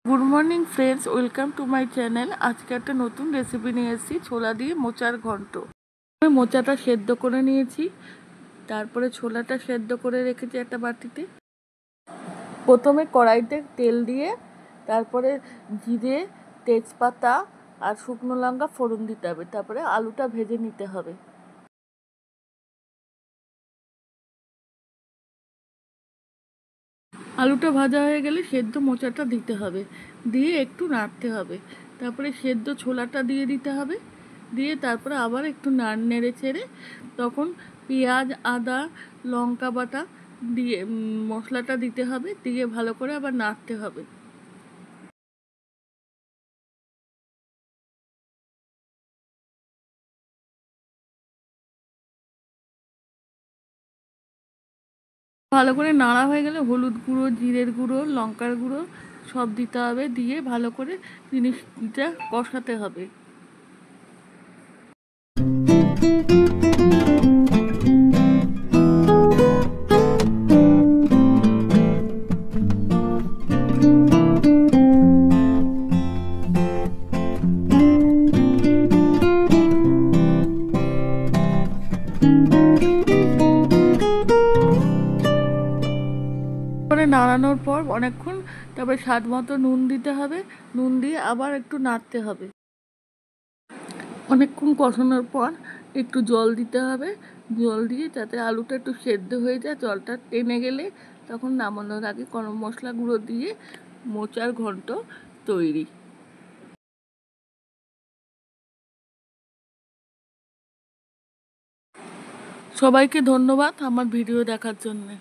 Good morning friends, welcome to my channel. আজকে একটা নতুন রেসিপি নিয়ে এসেছি, ছোলা দিয়ে মোচার ঘন্ট। আমি মোচাটা সেদ্ধ করে নিয়েছি, তারপরে ছোলাটা সেদ্ধ করে রেখেছি একটা বাটিতে। প্রথমে কড়াইতে তেল দিয়ে তারপরে জিরে, তেজপাতা আর শুকনো লঙ্কা ফোড়ন দিতে হবে, তারপরে আলুটা ভেজে নিতে হবে। আলুটা ভাজা হয়ে গেলে সেদ্ধ মোচাটা দিতে হবে, দিয়ে একটু নাড়তে হবে। তারপরে সেদ্ধ ছোলাটা দিয়ে দিতে হবে, দিয়ে তারপরে আবার একটু নেড়ে চেড়ে তখন পেঁয়াজ, আদা, লঙ্কা বাটা দিয়ে মশলাটা দিতে হবে, দিয়ে ভালো করে আবার নাড়তে হবে। ভালো করে নাড়া হয়ে গেলে হলুদ গুঁড়ো, জিরের গুঁড়ো, লঙ্কার গুঁড়ো সব দিতে হবে, দিয়ে ভালো করে জিনিসটা কষাতে হবে। নাড়ানোর পর অনেকক্ষণ তারপরে স্বাদ মতো নুন দিতে হবে, নুন দিয়ে আবার একটু নাড়তে হবে। অনেকক্ষণ কষানোর পর একটু জল দিতে হবে, জল দিয়ে যাতে আলুটা একটু সেদ্ধ হয়ে যায়, জলটা টেনে গেলে তখন নামানোর আগে গরম মশলা গুঁড়ো দিয়ে মোচার ঘন্ট তৈরি। সবাইকে ধন্যবাদ আমার ভিডিও দেখার জন্যে।